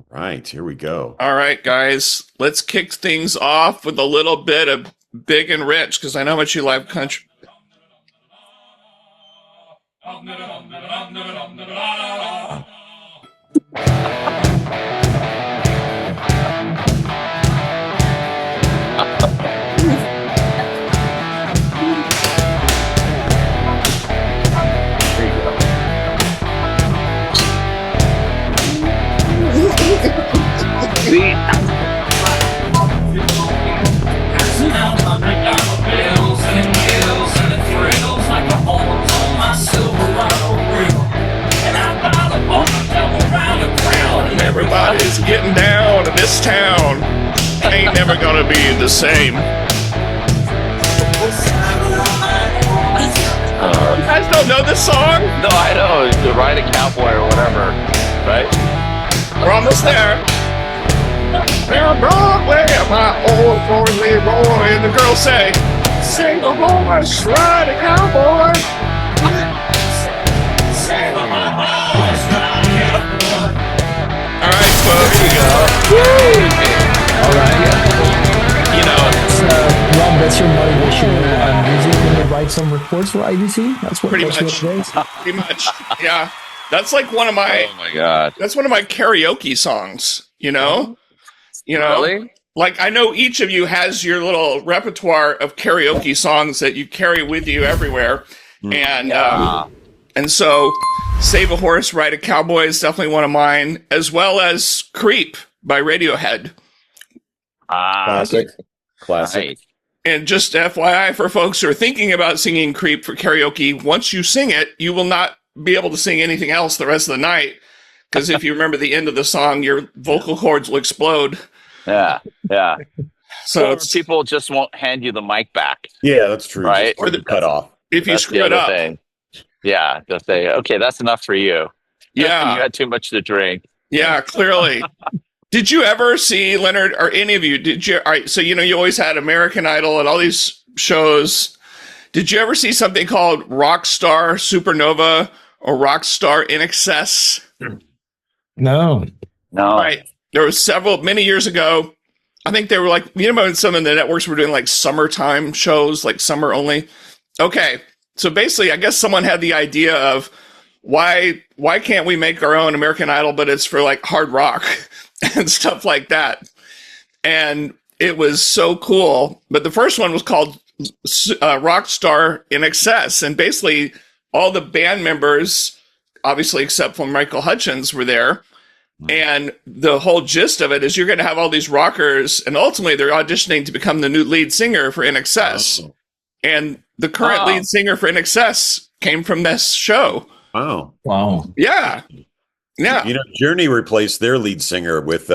Right, here we go. All right, guys, let's kick things off with a little bit of Big and Rich, because I know how much you love country. Everybody's getting down in this town. Ain't never gonna be the same. You guys don't know this song? No, I know. To ride a cowboy or whatever, right? We're almost there. Down Broadway, my old four-lead boy. And the girls say, sing the horse, ride a cowboy. All right, folks. Here we go. All right. You know, Rob, that's your motivation music when you write some reports for IBC? That's what pretty that's much. What it is? Pretty much. Yeah. That's like one of my. Oh my god. That's one of my karaoke songs. You know. Really? Like I know each of you has your little repertoire of karaoke songs that you carry with you everywhere, and so Save a Horse, Ride a Cowboy is definitely one of mine, as well as Creep by Radiohead. Classic. Right. And just FYI for folks who are thinking about singing Creep for karaoke, once you sing it, you will not be able to sing anything else the rest of the night. Because if you remember the end of the song, your vocal cords will explode. Yeah. So Or people just won't hand you the mic back. Yeah, that's true. Right. Or the cut off. if you That's screw the it other up. thing. Yeah, they'll say, okay, that's enough for you. Yeah. You had too much to drink. Yeah, clearly. Did you ever see, Leonard, or any of you, all right, so you always had American Idol and all these shows. Did you ever see something called Rockstar Supernova or Rockstar In Excess? No. No. Right. There was many years ago. I think they were like, when some of the networks were doing like summertime shows, like summer only. Okay. So basically, I guess someone had the idea of why can't we make our own American Idol, but it's for like hard rock and stuff like that. And it was so cool. But the first one was called Rockstar In Excess. And basically all the band members, obviously except for Michael Hutchins, were there. And the whole gist of it is you're going to have all these rockers, and ultimately they're auditioning to become the new lead singer for In Excess. Oh. And the current lead singer for In Excess came from this show. Wow. Wow. Yeah. Yeah. Journey replaced their lead singer with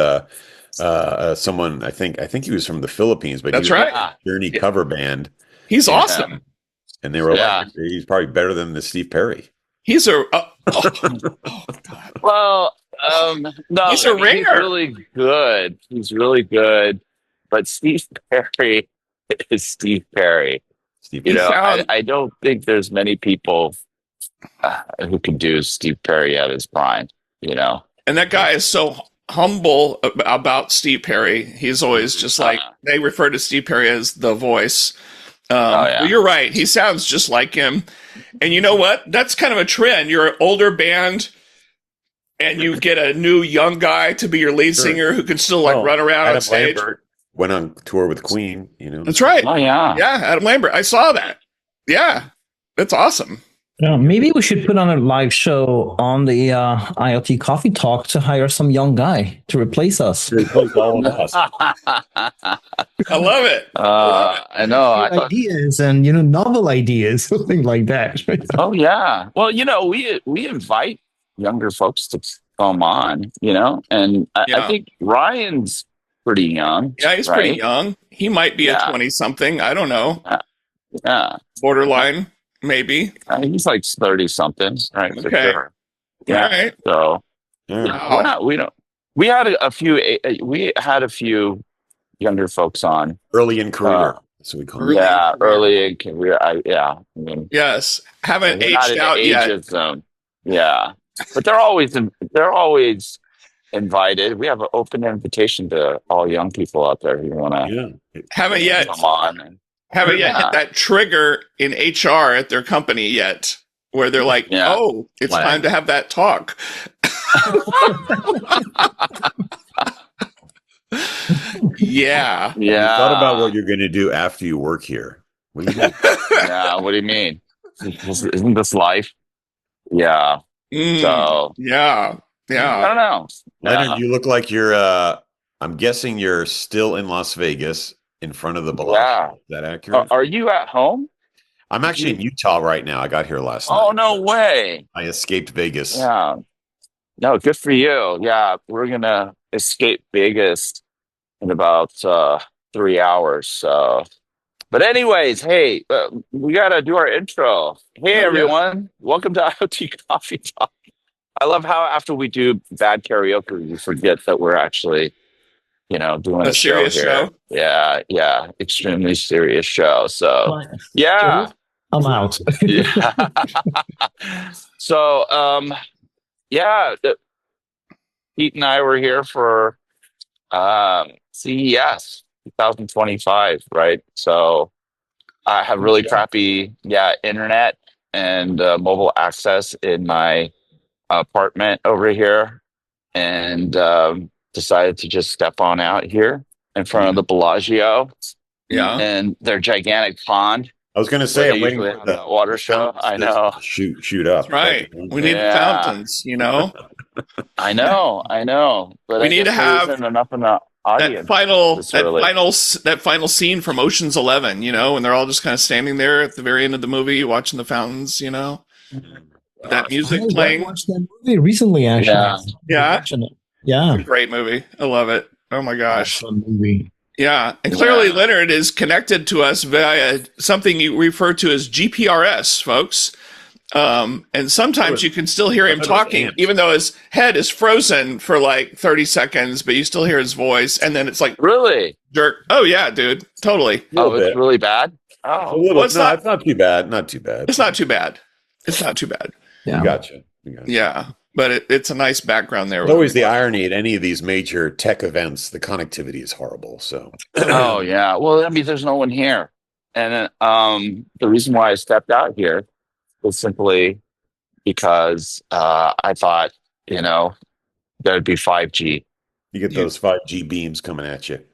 someone. I think he was from the Philippines, but That's he was right. a Journey cover band, He's awesome. and they were like, he's probably better than the Steve Perry. He's a Well, no, He's a ringer. He's really good. He's really good. But Steve Perry is Steve Perry. I don't think there's many people who can do Steve Perry at his prime. and that guy is so humble about Steve Perry. He's always just like, they refer to Steve Perry as the voice. But you're right. He sounds just like him. And you know what? That's kind of a trend. You're an older band and you get a new young guy to be your lead singer who can still run around on stage. Lambert went on tour with Queen, That's right. Oh, yeah. Yeah, Adam Lambert. I saw that. Yeah, that's awesome. Maybe we should put on a live show on the IoT Coffee Talk to hire some young guy to replace us. all of us. I love it. I know. Ideas and novel ideas, something like that. Oh, yeah. Well, we invite younger folks to come on, and I think Ryan's pretty young. Yeah, he's pretty young. He might be a 20-something. I don't know. Yeah. Borderline, maybe. He's like 30-something, right? Okay. For sure. Yeah. All right. So Yeah. we had a few younger folks on Early in career. So we call it. early in career. Yes. Haven't we're not aged in out the yet. ageist zone. Yeah. But they're always invited. We have an open invitation to all young people out there who want to haven't yet come on. And, haven't yet hit that trigger in HR at their company yet, where they're like, "Oh, it's time to have that talk." Yeah. You thought about what you're going to do after you work here. What do you mean? Yeah. What do you mean? Isn't this life? Yeah. So. Yeah. Yeah. I don't know. Leonard, you look like you're, I'm guessing you're still in Las Vegas in front of the Bellagio. Yeah. Is that accurate? Are you at home? I'm actually in Utah right now. I got here last night. Oh, no way. I escaped Vegas. Yeah. No, good for you. Yeah. We're going to escape Vegas in about 3 hours. So, but anyways, hey, we got to do our intro. Hey, everyone. Welcome to IoT Coffee Talk. I love how after we do bad karaoke, we forget that we're actually, doing a serious show. Yeah. Yeah. Extremely serious show. So, yeah. I'm out. Yeah. So, Pete and I were here for CES 2025, right? So I have really crappy, internet and mobile access in my apartment over here, and decided to just step on out here in front of the Bellagio, and their gigantic pond. I was going to say, I'm waiting for the water show. I know. Shoot up. That's right. We need fountains, I know. But we need to have enough in the audience. That final scene from Ocean's 11, when they're all just kind of standing there at the very end of the movie watching the fountains, that music playing. I watched that movie recently, actually. Yeah. Yeah. Great movie. I love it. Oh my gosh. Awesome movie. Yeah. And clearly Leonard is connected to us via something you refer to as GPRS, folks. And sometimes you can still hear him talking, even though his head is frozen for like 30 seconds, but you still hear his voice. And then it's like, really? Jerk. Oh, yeah, dude. Totally. Oh, it's really bad? Oh, it's not too bad. Not too bad. It's not too bad. It's not too bad. Yeah. Gotcha. Yeah. But it's a nice background there. There's always the irony at any of these major tech events, the connectivity is horrible. So, oh, yeah. Well, I mean, there's no one here. And the reason why I stepped out here was simply because I thought, there'd be 5G. You get those 5G beams coming at you.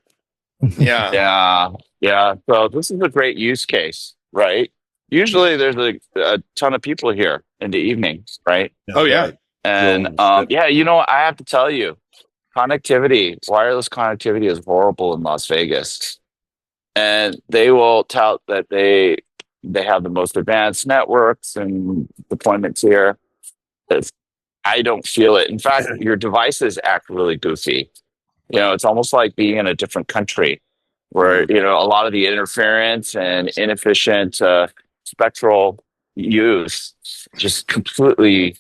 Yeah. Yeah. So this is a great use case, right? Usually there's a ton of people here in the evenings, right? Oh, yeah. Right. And I have to tell you, wireless connectivity is horrible in Las Vegas. And they will tout that they have the most advanced networks and deployments here. I don't feel it. In fact, your devices act really goofy. It's almost like being in a different country where, a lot of the interference and inefficient spectral use just completely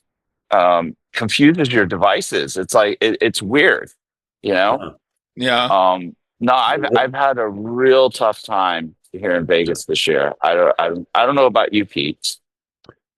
confuses your devices. It's like it's weird, Yeah. No, I've had a real tough time here in Vegas this year. I don't know about you, Pete.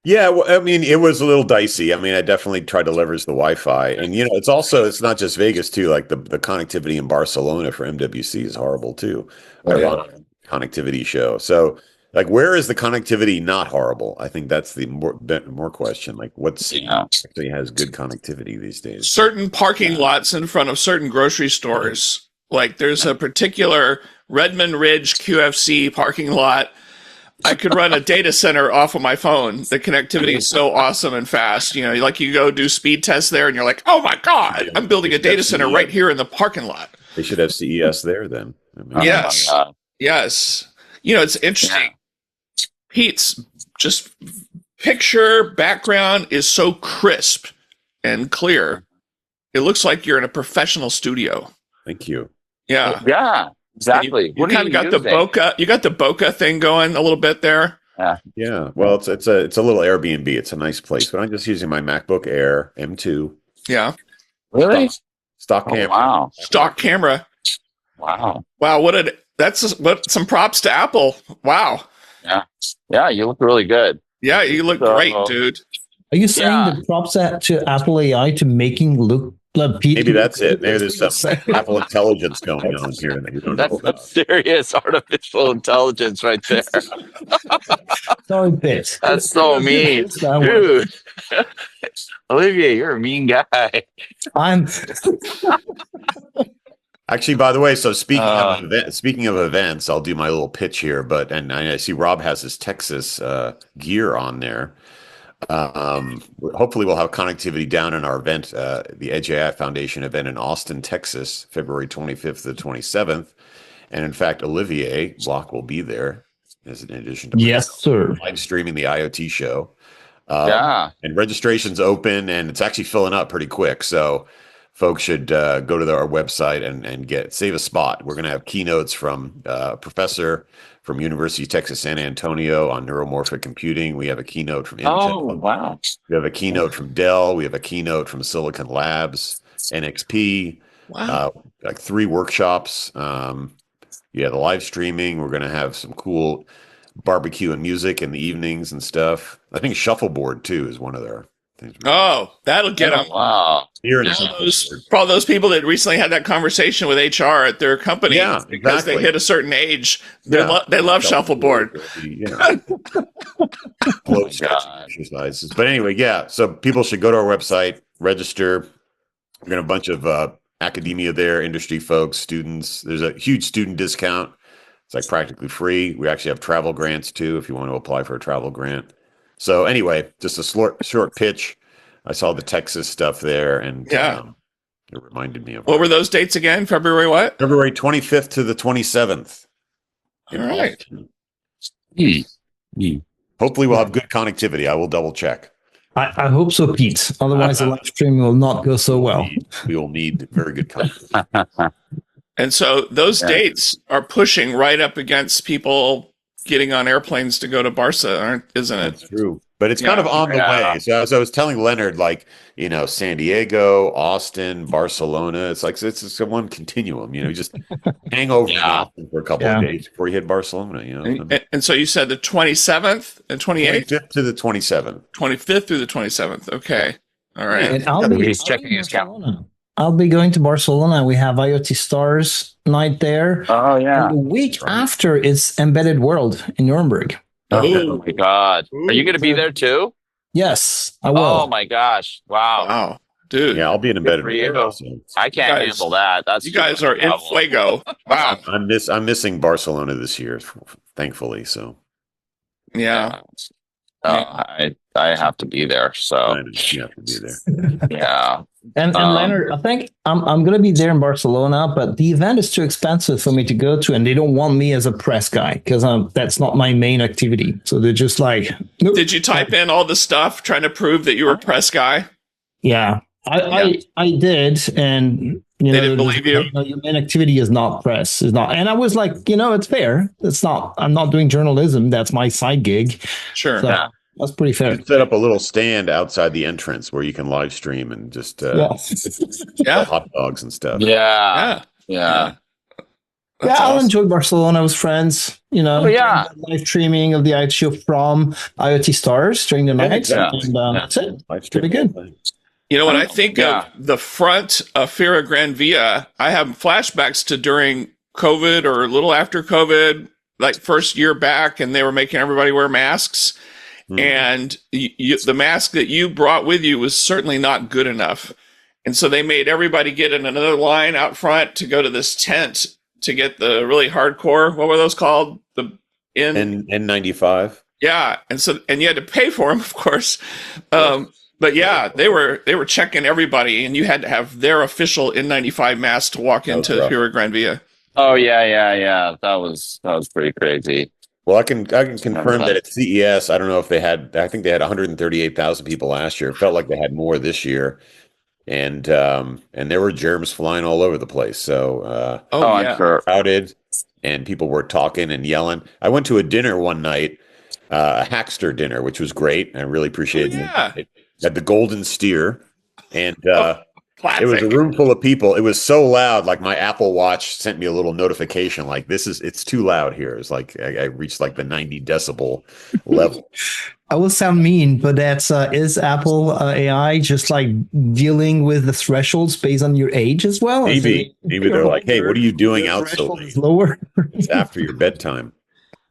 Yeah, well, I mean, it was a little dicey. I mean, I definitely tried to leverage the Wi-Fi, and it's not just Vegas too. Like the connectivity in Barcelona for MWC is horrible too. Connectivity show. So, like, where is the connectivity not horrible? I think that's the more question. Like, actually has good connectivity these days? Certain parking lots in front of certain grocery stores. Like, there's a particular Redmond Ridge QFC parking lot. I could run a data center off of my phone. The connectivity is so awesome and fast. You go do speed tests there, and you're like, "Oh my god, I'm building a data center right here in the parking lot." They should have CES there then. Yes. It's interesting. Pete's just picture background is so crisp and clear. It looks like you're in a professional studio. Thank you. Yeah. Yeah. Exactly. You kind of got the bokeh. You got the bokeh thing going a little bit there. Yeah. Well, it's a little Airbnb. It's a nice place, but I'm just using my MacBook Air M2. Yeah. Really? Stock camera. Wow. Stock camera. Wow. Wow. Some props to Apple. Wow. Yeah. Yeah. You look really good. Yeah. You look great, dude. Are you saying the props to Apple AI to making look Maybe that's it. Maybe there's some Apple intelligence going on here that we don't know That's about. serious artificial intelligence right there. Sorry, Pete. That's so mean, dude. Olivier, you're a mean guy. I'm. Actually, by the way, so speaking of events, I'll do my little pitch here. And I see Rob has his Texas gear on there. Hopefully, we'll have connectivity down in our event, the Edge AI Foundation event in Austin, Texas, February 25th to the 27th. And in fact, Olivier Block will be there, as in addition to Yes, sir. live streaming the IoT show. And registration's open, and it's actually filling up pretty quick. So folks should go to our website and save a spot. We're going to have keynotes from a professor from University of Texas San Antonio on neuromorphic computing. We have a keynote from Intel. Oh, wow. We have a keynote from Dell. We have a keynote from Silicon Labs, NXP. Wow. Like 3 workshops. The live streaming. We're going to have some cool barbecue and music in the evenings and stuff. I think shuffleboard too is one of their things. Oh, that'll get them. Wow. Probably those people that recently had that conversation with HR at their company because they hit a certain age. They love shuffleboard. Exercises. But anyway, so people should go to our website, register. We're going to have a bunch of academia there, industry folks, students. There's a huge student discount. It's like practically free. We actually have travel grants too, if you want to apply for a travel grant. So anyway, just a short pitch. I saw the Texas stuff there, and it reminded me of. What were those dates again? February what? February 25th to the 27th. All right. Hopefully, we'll have good connectivity. I will double check. I hope so, Pete. Otherwise, the live stream will not go so well. We will need very good connectivity. And so those dates are pushing right up against people getting on airplanes to go to Barca, isn't it? That's true. But it's kind of on the way. So as I was telling Leonard, San Diego, Austin, Barcelona, it's a one continuum, just hang over in Austin for a couple of days before you hit Barcelona, And so you said the 27th and 28th? 25th to the 27th. 25th through the 27th. Okay. All right. And He's checking his calendar. I'll be going to Barcelona. We have IoT Stars night there. Oh, yeah. And the week after, it's Embedded World in Nuremberg. Oh my God. Are you going to be there too? Yes, I will. Oh my gosh. Wow. Dude. Yeah, I'll be in Embedded World. Also. I can't handle that. You guys are in fuego. Wow. I'm missing Barcelona this year, thankfully. So yeah. I have to be there. So you have to be there. Yeah. And Leonard, I think I'm going to be there in Barcelona, but the event is too expensive for me to go to, and they don't want me as a press guy because that's not my main activity. So they're just like, nope. Did you type in all the stuff trying to prove that you were a press guy? Yeah, I did, and they didn't believe you. Your main activity is not press, is not. And I was like, it's fair. It's not. I'm not doing journalism. That's my side gig. Sure. So, that's pretty fair. Set up a little stand outside the entrance where you can live stream and just hot dogs and stuff. Yeah. I'll enjoy Barcelona with friends. Live streaming of the IoT show from IoT Stars during the night. Exactly. And that's it. It'll be good. When I think of the front of Fira Gran Via, I have flashbacks to during COVID or a little after COVID, like first year back, and they were making everybody wear masks. And the mask that you brought with you was certainly not good enough. And so they made everybody get in another line out front to go to this tent to get the really hardcore. What were those called? The N95. Yeah. And you had to pay for them, of course. But yeah, they were checking everybody, and you had to have their official N95 mask to walk into Fira Gran Via. Oh yeah. That was pretty crazy. Well, I can confirm that at CES, I don't know if they had. I think they had 138,000 people last year. It felt like they had more this year, and there were germs flying all over the place. So I'm sure. Crowded, and people were talking and yelling. I went to a dinner one night, a Hackster dinner, which was great. I really appreciated it. At the Golden Steer, and it was a room full of people. It was so loud, like my Apple Watch sent me a little notification, like it's too loud here. It's like I reached like the 90 decibel level. I will sound mean, but that's is Apple AI just like dealing with the thresholds based on your age as well? Maybe they're like, hey, what are you doing out so threshold late? is lower. It's after your bedtime.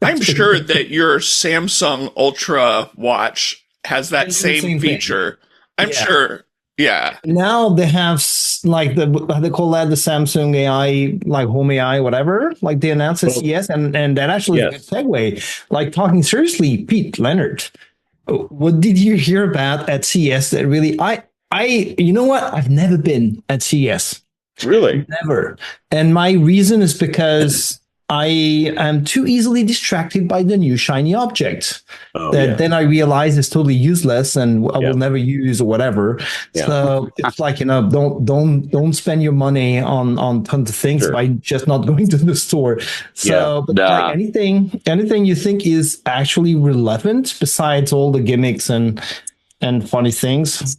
I'm sure that your Samsung Ultra watch has that It's the same same thing. feature. I'm Yeah. sure. Yeah. Now they have like how they call that, the Samsung AI, like Home AI, whatever. Like they announced at Well, CES, and that actually yes. is a good segue. Like talking seriously, Pete, Leonard, what did you hear about at CES that really you know what? I've never been at CES. Really? Never. And my reason is because I am too easily distracted by the new shiny object that then I realize is totally useless and I will never use or whatever. Yeah. So it's like, don't spend your money on tons of things by just not going to the store. So but like anything you think is actually relevant besides all the gimmicks and funny things?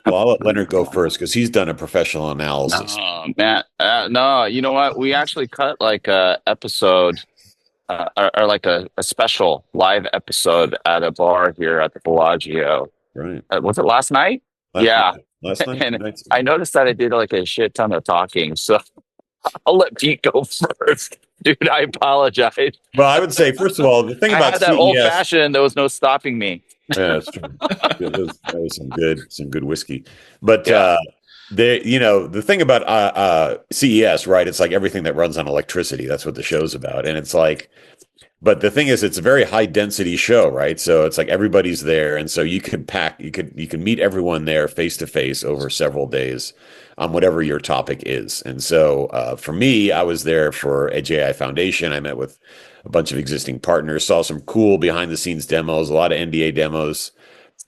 Well, I'll let Leonard go first because he's done a professional analysis. Oh, man. No, you know what? We actually cut like a episode or like a special live episode at a bar here at the Bellagio. Right. Was it last night? Last night. And I noticed that I did like a shit ton of talking. So I'll let Pete go first. Dude, I apologize. Well, I would say, first of all, the thing I about had that CES, old fashioned, there was no stopping me. Yeah, that's true. That was some good whiskey. But the thing about CES, right? It's like everything that runs on electricity. That's what the show's about. And it's like, but the thing is, it's a very high density show, right? So it's like everybody's there, and so you can meet everyone there face to face over several days on whatever your topic is. And so for me, I was there for Edge AI Foundation. I met with a bunch of existing partners, saw some cool behind the scenes demos, a lot of NDA demos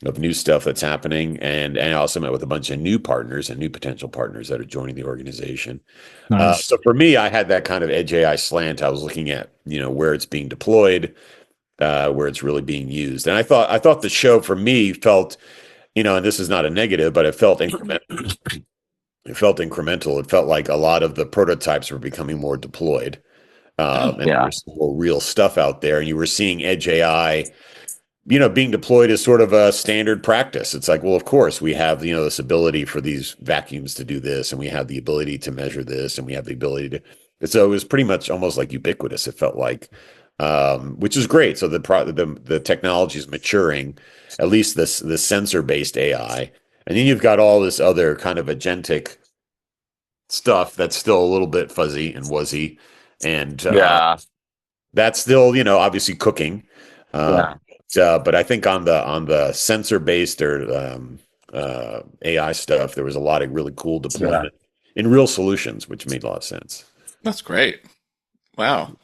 of new stuff that's happening. And I also met with a bunch of new partners and new potential partners that are joining the organization. Nice. So for me, I had that kind of Edge AI slant. I was looking at, where it's being deployed, where it's really being used. And I thought the show for me felt, and this is not a negative, but it felt incremental. It felt incremental. It felt like a lot of the prototypes were becoming more deployed. And there was more real stuff out there. And you were seeing Edge AI, being deployed as sort of a standard practice. It's like, well, of course, we have, this ability for these vacuums to do this, and we have the ability to measure this, and we have the ability to. So it was pretty much almost like ubiquitous, it felt like, which is great. So the technology is maturing, at least this sensor-based AI. And then you've got all this other kind of agentic stuff that's still a little bit fuzzy and wuzzy. And that's still, obviously cooking. But I think on the sensor-based or AI stuff, there was a lot of really cool deployment in real solutions, which made a lot of sense. That's great. Wow.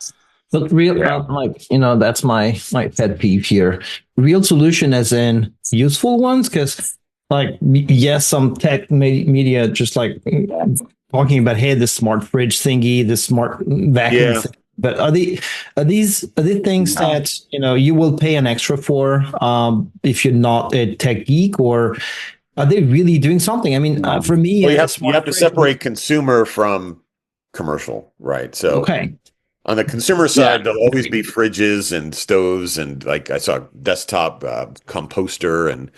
But that's my pet peeve here. Real solution as in useful ones, because some tech media just like talking about, hey, the smart fridge thingy, the smart vacuum thing. But are these things that you will pay an extra for if you're not a tech geek, or are they really doing something? I mean, for me, you have to separate consumer from commercial, right? So on the consumer side, there'll always be fridges and stoves, and like I saw desktop composter, and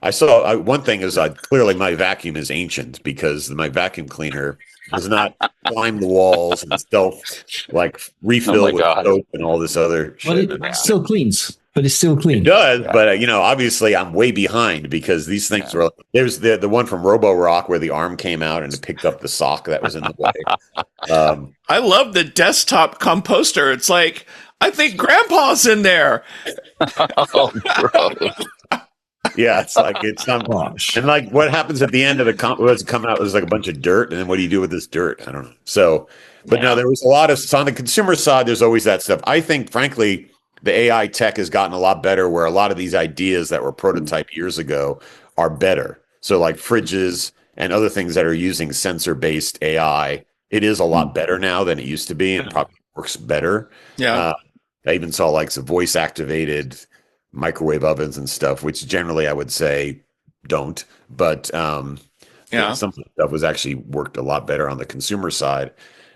I saw one thing is clearly my vacuum is ancient because my vacuum cleaner does not climb the walls and refill with soap and all this other shit. But it still cleans. But it's still clean. It does, but obviously I'm way behind because these things were. There's the one from Roborock where the arm came out and it picked up the sock that was in the way. I love the desktop composter. It's like, I think Grandpa's in there. Oh, bro. Yeah, it's like it's not. And like, what happens at the end of the come out? There's like a bunch of dirt, and then what do you do with this dirt? I don't know. So, but no, there was a lot of. So on the consumer side, there's always that stuff. I think, frankly, the AI tech has gotten a lot better. Where a lot of these ideas that were prototyped years ago are better. So, like fridges and other things that are using sensor-based AI, it is a lot better now than it used to be, and probably works better. Yeah, I even saw like some voice-activated microwave ovens and stuff, which generally I would say don't, but some stuff was actually worked a lot better on the consumer side.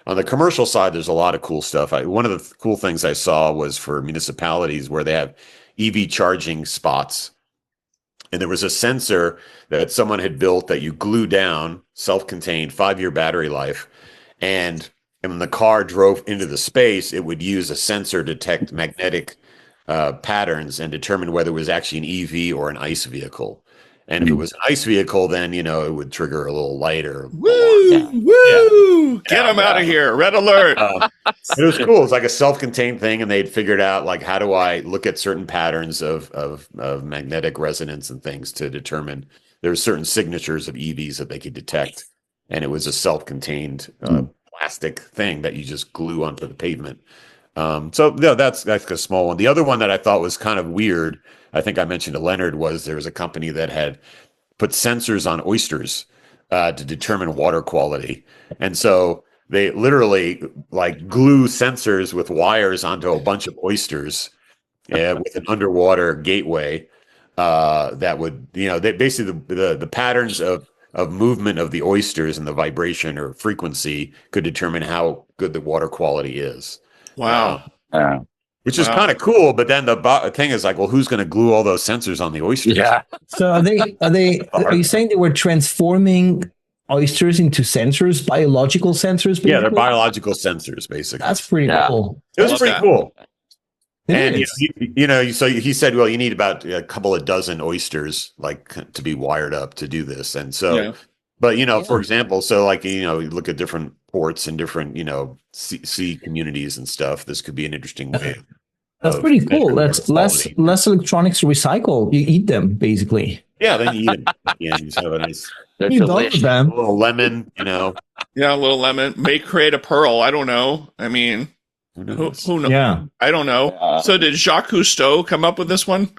On the commercial side, there's a lot of cool stuff. One of the cool things I saw was for municipalities where they have EV charging spots. And there was a sensor that someone had built that you glue down, self-contained, 5-year battery life. And when the car drove into the space, it would use a sensor to detect magnetic patterns and determine whether it was actually an EV or an ICE vehicle. And if it was an ICE vehicle, then, it would trigger a little light or woo, woo, get them out of here. Red alert. It was cool. It was like a self-contained thing, and they'd figured out, like, how do I look at certain patterns of magnetic resonance and things to determine there's certain signatures of EVs that they could detect. And it was a self-contained plastic thing that you just glue onto the pavement. So no, that's a small one. The other one that I thought was kind of weird, I think I mentioned to Leonard, was there was a company that had put sensors on oysters to determine water quality. And so they literally like glue sensors with wires onto a bunch of oysters with an underwater gateway that would, they basically the patterns of movement of the oysters and the vibration or frequency could determine how good the water quality is. Wow. Which is kind of cool, but then the thing is like, well, who's going to glue all those sensors on the oysters? Yeah. So are you saying they were transforming oysters into sensors, biological sensors? Basically? Yeah, they're biological sensors, basically. That's pretty cool. It was pretty cool. And so he said, well, you need about a couple of dozen oysters like to be wired up to do this. And so, but for example, so like you look at different ports and different sea communities and stuff. This could be an interesting way. That's pretty cool. That's less electronics to recycle. You eat them basically. Yeah, then you eat them. Yeah, you just have a nice. You love them. A little lemon, Yeah, a little lemon may create a pearl. I don't know. I mean. Who knows? Yeah, I don't know. So did Jacques Cousteau come up with this one?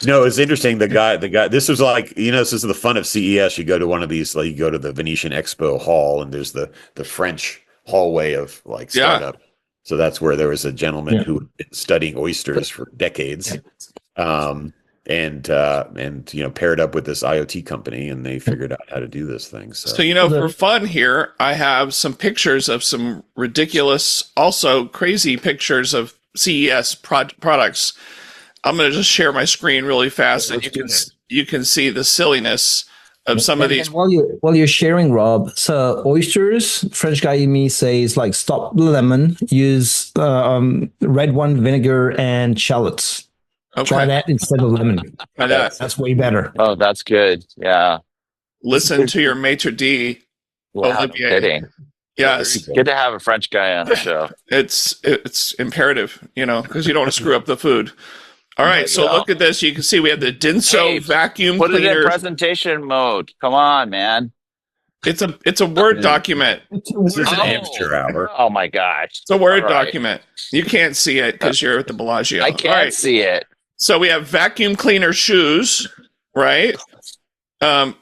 No, it's interesting. The guy. This was like this is the fun of CES. You go to one of these, like you go to the Venetian Expo Hall, and there's the French hallway of like startup. So that's where there was a gentleman who had been studying oysters for decades, and paired up with this IoT company, and they figured out how to do this thing. So for fun here, I have some pictures of some ridiculous, also crazy pictures of CES products. I'm going to just share my screen really fast, and you can see the silliness of some of these. And while you're sharing, Rob, so oysters, French guy in me says like stop the lemon, use red wine vinegar and shallots. Okay. Try that instead of lemon. That's way better. Oh, that's good. Yeah. Listen to your maitre d', Olivier. Kidding. Yes. Good to have a French guy on the show. It's imperative, because you don't want to screw up the food. All right, so look at this. You can see we have the Denso vacuum cleaner. Put it in presentation mode. Come on, man. It's a Word document. This is an amateur hour. Oh my gosh. It's a Word document. You can't see it because you're at the Bellagio. I can't see it. So we have vacuum cleaner shoes, right?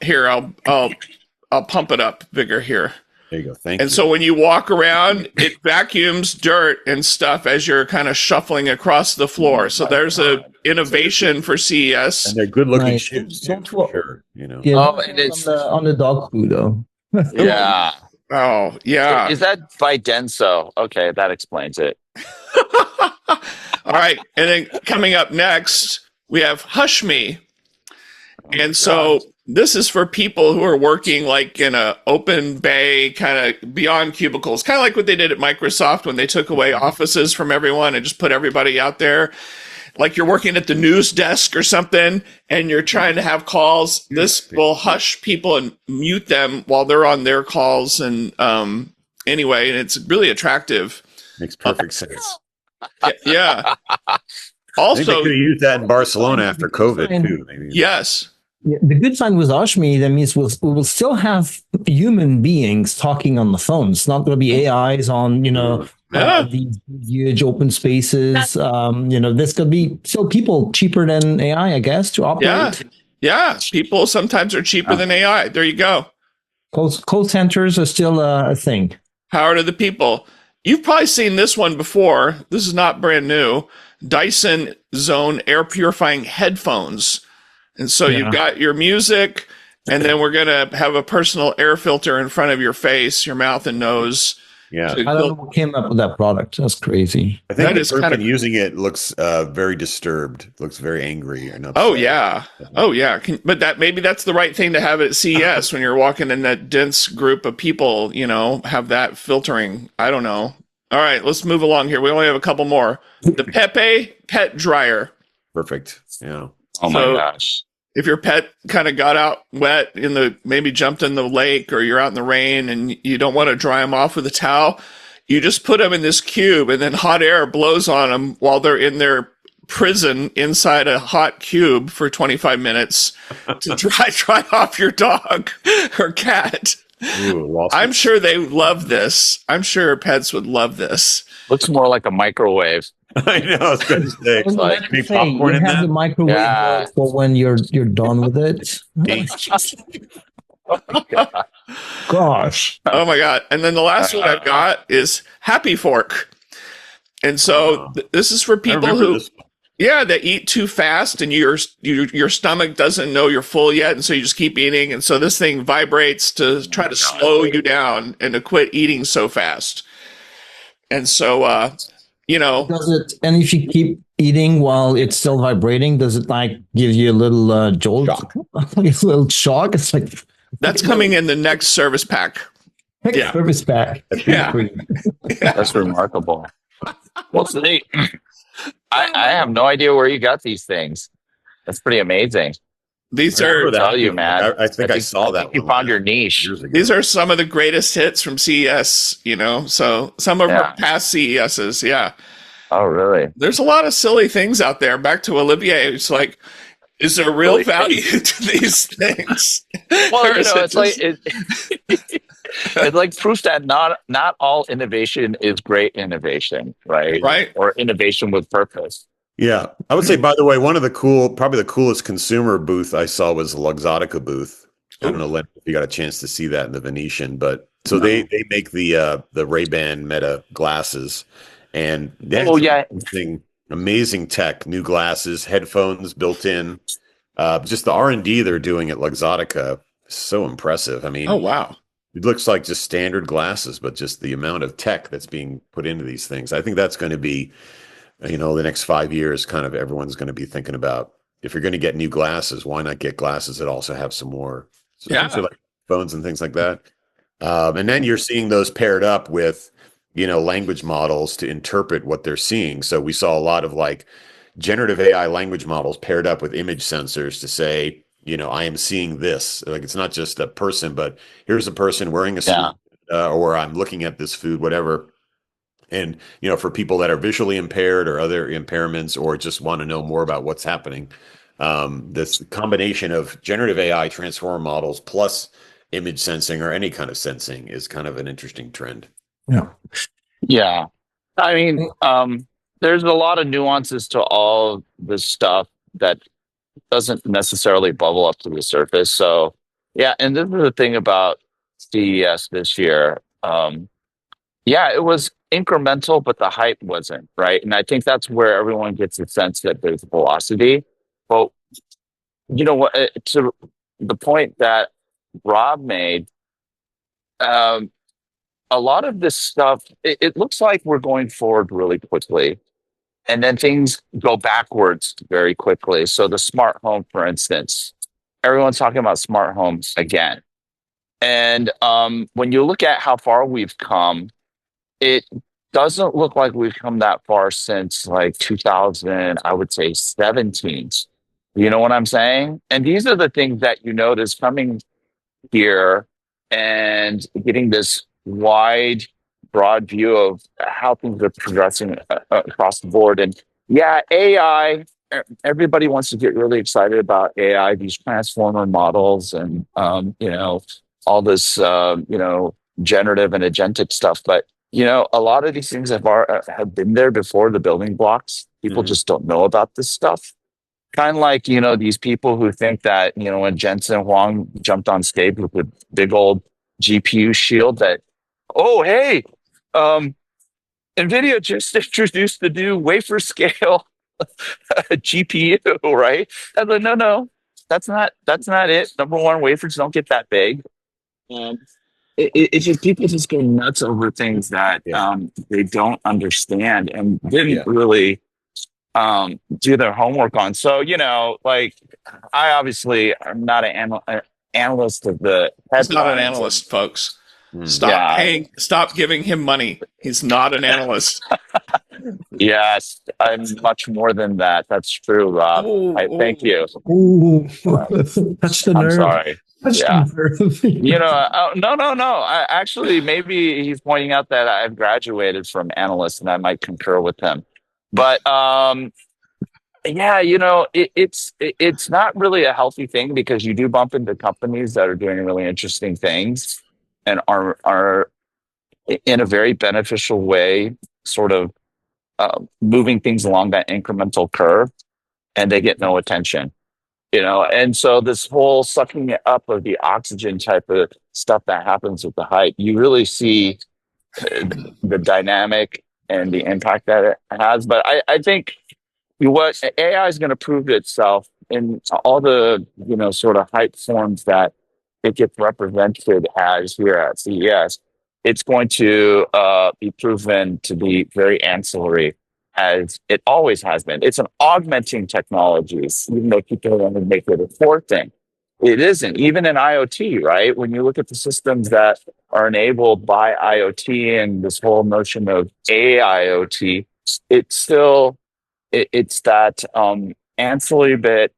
Here, I'll pump it up bigger here. There you go. Thank you. And so when you walk around, it vacuums dirt and stuff as you're kind of shuffling across the floor. So there's a innovation for CES. And they're good-looking shoes too, for sure. Yeah, and it's on the dog food though. Yeah. Oh, yeah. Is that by Denso? Okay, that explains it. All right. And then coming up next, we have Hush Me. And so this is for people who are working like in a open bay, kind of beyond cubicles, kind of like what they did at Microsoft when they took away offices from everyone and just put everybody out there. Like you're working at the news desk or something and you're trying to have calls. This will hush people and mute them while they're on their calls. And anyway, and it's really attractive. Makes perfect sense. Yeah. Also, I think they Also, could have used that in Barcelona after COVID too. Maybe. yes. Yeah, the good sign with Ashmi, that means we will still have human beings talking on the phone. It's not going to be AIs on, these huge open spaces. This could be still people cheaper than AI, I guess, to operate. Yeah. People sometimes are cheaper than AI. There you go. Call centers are still a thing. Power to the people. You've probably seen this one before. This is not brand new. Dyson Zone air purifying headphones. And so you've got your music, and then we're going to have a personal air filter in front of your face, your mouth and nose. Yeah. to I don't know what came up with that product. That's crazy. I think That the is person kind of- using it looks very disturbed, looks very angry and upset. Oh yeah. Oh yeah. But maybe that's the right thing to have at CES when you're walking in that dense group of people, have that filtering. I don't know. All right, let's move along here. We only have a couple more. The Pepe pet dryer. Perfect. Yeah. Oh my gosh. If your pet kind of got out wet maybe jumped in the lake, or you're out in the rain and you don't want to dry them off with a towel, you just put them in this cube, and then hot air blows on them while they're in their prison inside a hot cube for 25 minutes to dry off your dog or cat. Ooh, I'm sure they love this. I'm sure pets would love this. Looks more like a microwave. I know. I was going to say, like, any popcorn in you have that? the microwave Yeah. for when you're done with it. Gosh. Oh my God. And then the last one I've got is Happy Fork. And so this is for people who, they eat too fast, and your stomach doesn't know you're full yet. And so you just keep eating. And so this thing vibrates to try to slow you down and to quit eating so fast. And so, Does it, and if you keep eating while it's still vibrating, does it like give you a little jolt? Shock. A little shock? It's like, that's coming in the next service pack. Yeah. service pack. Yeah. That's remarkable. Well, see, I have no idea where you got these things. That's pretty amazing. These I remember are that. Tell you, man. I think I saw that. You one found your niche. years ago. these are some of the greatest hits from CES, so some of our past CESs, yeah. Oh, really? There's a lot of silly things out there. Back to Olivier, it's like, is there real Really? value to these things? Well, Or is it it's like just- it's like proof that not all innovation is great innovation, right? Right. Or innovation with purpose. Yeah. I would say, by the way, probably the coolest consumer booth I saw was the Luxottica booth. I don't know, Leonard, if you got a chance to see that in the Venetian, but so they make the Ray-Ban Meta glasses, and amazing tech, new glasses, headphones built in. Just the R&D they're doing at Luxottica is so impressive. I mean, oh, wow. it looks like just standard glasses, but just the amount of tech that's being put into these things. I think that's going to be, the next 5 years, kind of everyone's going to be thinking about, if you're going to get new glasses, why not get glasses that also have some more, like phones and things like that. And then you're seeing those paired up with, language models to interpret what they're seeing. So we saw a lot of like generative AI language models paired up with image sensors to say, I am seeing this. Like, it's not just a person, but here's a person wearing a suit, or I'm looking at this food, whatever. And, for people that are visually impaired or other impairments, or just want to know more about what's happening, this combination of generative AI transformer models plus image sensing or any kind of sensing is kind of an interesting trend. Yeah. Yeah. I mean, there's a lot of nuances to all this stuff that doesn't necessarily bubble up to the surface. So, yeah. And this is the thing about CES this year. It was incremental, but the hype wasn't, right? And I think that's where everyone gets the sense that there's velocity. But you know what? To the point that Rob made, a lot of this stuff, it looks like we're going forward really quickly, and then things go backwards very quickly. So the smart home, for instance, everyone's talking about smart homes again. And when you look at how far we've come, it doesn't look like we've come that far since like 2000, I would say 17. You know what I'm saying? And these are the things that you notice coming here and getting this wide, broad view of how things are progressing across the board. And yeah, AI, everybody wants to get really excited about AI, these transformer models and, all this, generative and agentic stuff. But, a lot of these things have been there before, the building blocks. People just don't know about this stuff. Kind of like, these people who think that, when Jensen Huang jumped on stage with a big old GPU shield that, oh, hey, NVIDIA just introduced the new wafer scale GPU, right? I was like, no, that's not it. Number one, wafers don't get that big. it's just people just go nuts over things that they don't understand and didn't really do their homework on. So, like, I obviously am not an analyst of the headlines. He's not an analyst, folks. Stop giving him money. He's not an analyst. Yes, I'm much more than that. That's true, Rob. Thank you. Ooh, touch the nerve. I'm sorry. No. I actually, maybe he's pointing out that I've graduated from analyst, and I might concur with him. But it's not really a healthy thing, because you do bump into companies that are doing really interesting things and are in a very beneficial way, sort of moving things along that incremental curve, and they get no attention. And so this whole sucking it up of the oxygen type of stuff that happens with the hype, you really see the dynamic and the impact that it has. But I think what AI is going to prove itself in all the, sort of hype forms that it gets represented as here at CES. It's going to be proven to be very ancillary, as it always has been. It's an augmenting technology, even though people want to make it a core thing. It isn't. Even in IoT, right? When you look at the systems that are enabled by IoT and this whole notion of AIoT, it's still, it's that ancillary bit,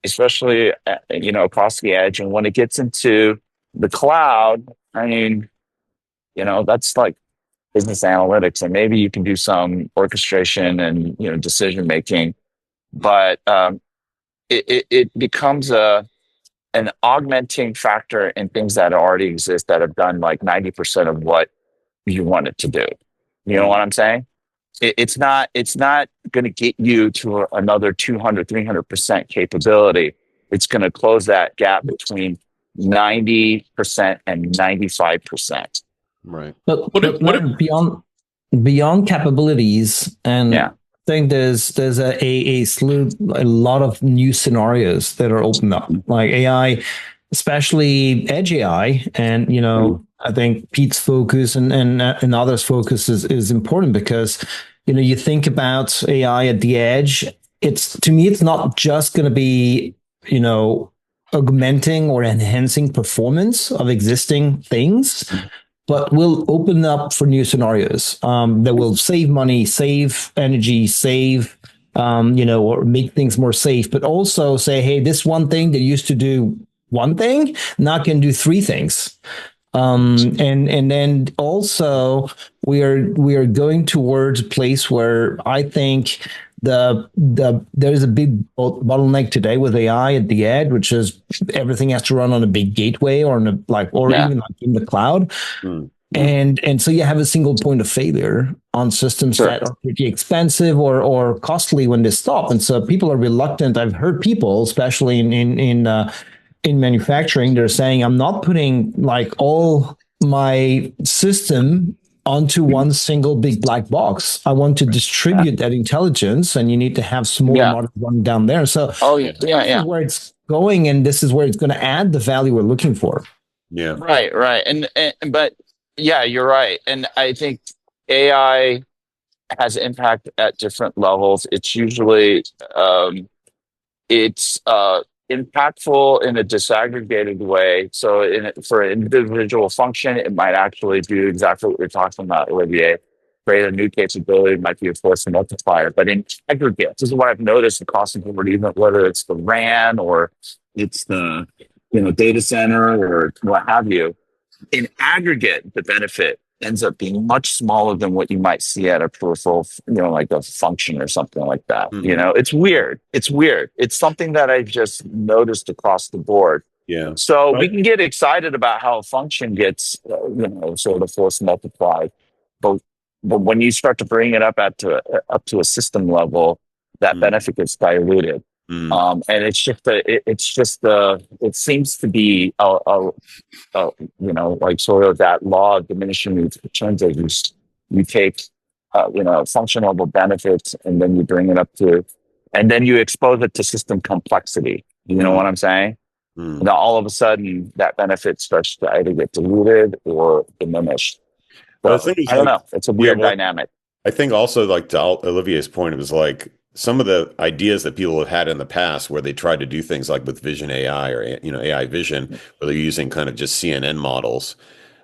especially, across the edge. And when it gets into the cloud, I mean, that's like business analytics, and maybe you can do some orchestration and decision making, but it becomes an augmenting factor in things that already exist, that have done like 90% of what you want it to do. You know what I'm saying? It's not going to get you to another 200-300% capability. It's going to close that gap between 90% and 95%. Right. But beyond capabilities, and I think there's a lot of new scenarios that are opened up, like AI, especially edge AI, and I think Pete's focus and others' focus is important, because you think about AI at the edge. To me, it's not just going to be augmenting or enhancing performance of existing things, but will open up for new scenarios that will save money, save energy, save, or make things more safe, but also say, hey, this one thing that used to do one thing now can do three things. And then also we are going towards a place where I think there's a big bottleneck today with AI at the edge, which is everything has to run on a big gateway or even in the cloud. And so you have a single point of failure on systems that are pretty expensive or costly when they stop. And so people are reluctant. I've heard people, especially in manufacturing, they're saying, I'm not putting like all my system onto one single big black box. I want to distribute that intelligence, and you need to have small models running down there. So this is where it's going, and this is where it's going to add the value we're looking for. Yeah. Right. And but you're right. And I think AI has impact at different levels. It's usually impactful in a disaggregated way. So for an individual function, it might actually do exactly what you're talking about, Olivier. Create a new capability, might be a force multiplier. But in aggregate, this is what I've noticed across the board, even whether it's the RAN or it's the data center or what have you. In aggregate, the benefit ends up being much smaller than what you might see at a peripheral, like a function or something like that. It's weird. It's something that I've just noticed across the board. Yeah. So we can get excited about how a function gets, sort of force multiplied, but when you start to bring it up to a system level, that benefit gets diluted. And it seems to be like sort of that law of diminishing returns, as you take function level benefits, and then you bring it up to, and then you expose it to system complexity. You know what I'm saying? Mm. Now, all of a sudden, that benefit starts to either get diluted or diminished. But the So, thing is, I don't like, know. It's a weird well, dynamic. I think also, like, to Olivier's point, it was like some of the ideas that people have had in the past where they tried to do things like with Vision AI or AI vision, where they're using kind of just CNN models,